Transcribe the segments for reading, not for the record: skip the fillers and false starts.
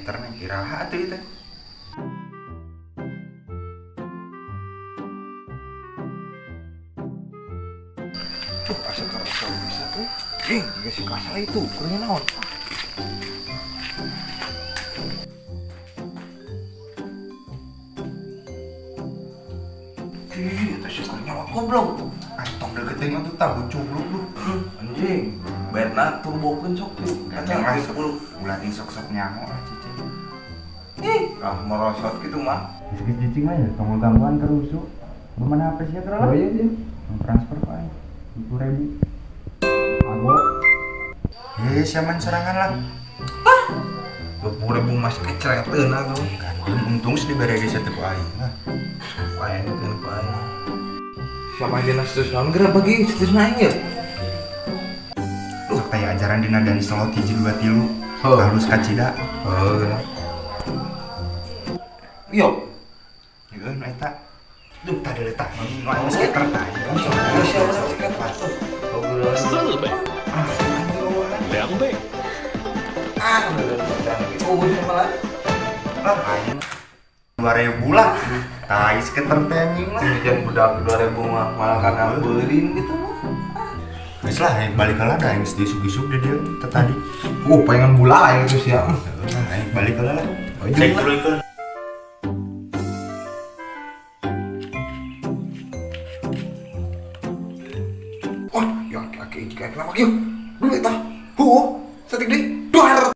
meter nih kiraha tuh itu. Asa kerasa bisa tuh. Juga si kasar itu, kurangnya naon. Itu syukurnya mah goblok. Antong deketin mah tuh tabu cubluk lu. Anjing, betna turbokeun sok tuh. Gandeng masuk lu. Ulah sok-sok nyaho cici. Merosot gitu mah. Sedikit cicing mah ya, tongol gangguan kerusuh. Bagaimana HP sih terlalu? Oh iya dia. Transfer pak, 20.000. Ago. Siaman serangan lah. 20.000 masih kecereteun aku. Gandeng untung sih dibere geus teu ku aing mah. Paen kan paen. Sama aja terus naon geura bagi terus naik ya. Kayak ajaran dina dari Solo 3 2 3. Oh. Halus kacida. Oh, geura. Yo. Yeun eta. Duh tadi letak nu skater tah. Siapa sih kan tuh? Oh, geura. 4倍、2倍。 Oh, malah. Aing 2000 lah. Tai skater teh anjing lah. Jam budak 2000 mah malah kan ngambeulin gitu mah. Geus lah balik heula da geus disug-sug di dieu teh tadi. Pengen bola ya terus ya. Aing balik heula lah. Oh, iya. Cek dulu itu. Wah, ya laki kayak kenapa yuk? Dulu eta. Satik deui. Duar.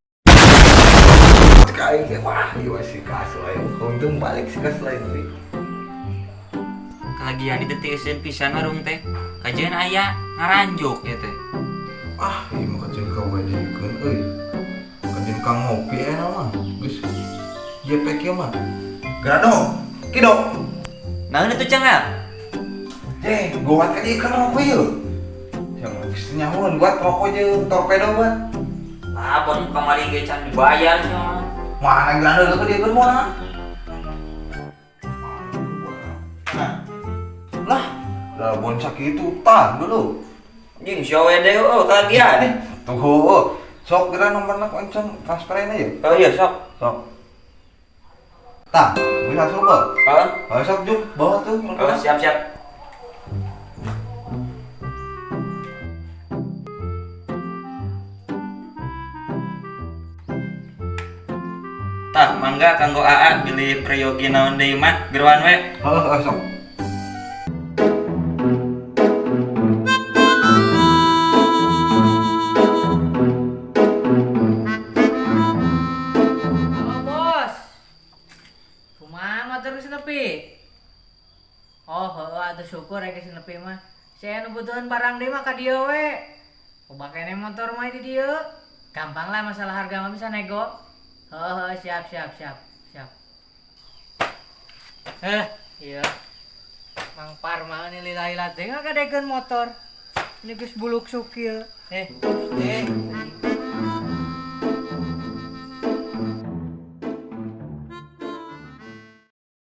Kayak wah, ieu si kas lain. Untung balik si kas lain deui. Kalagian diteuseun pisan warung teh. Kajian aya ngaranjuk ya teh. Ieu mah kajen ka wedekeun euy. Kajen ka ngopi eta mah. Geus jepek ieu mah. Grado. Kido. Naon atuh cenah? Gowat ka ieu kan ngopi yeuh. Yang geus nyamun buat rokok jeung torpedo buat. Bon kamari ge can dibayar nya. Mana grado ka dieu moal. Lah bon sakitu tan dulu. Jeung sia we deui kalagian. Tuh, sok geura nomorna koncen transferin aja. Oh iya sok. Sok. Tah, bisa coba. Sok juk, bawa tuh. Oh siap. Tah, mangga kanggo AA beli prayogi naon deui mah geruan we. Sok. Halo bos, kumaha terus nepi? Oh, atuh syukur ya geus nepi mah. Saya nu butuhan barang deui mah ka dieu we. Pabakene motor mah di dieu. Gampang lah masalah harga mah bisa nego. Siap. Iya. Mang Parma ini lilahi teh ngagadekeun motor. Ini geus buluk sukil.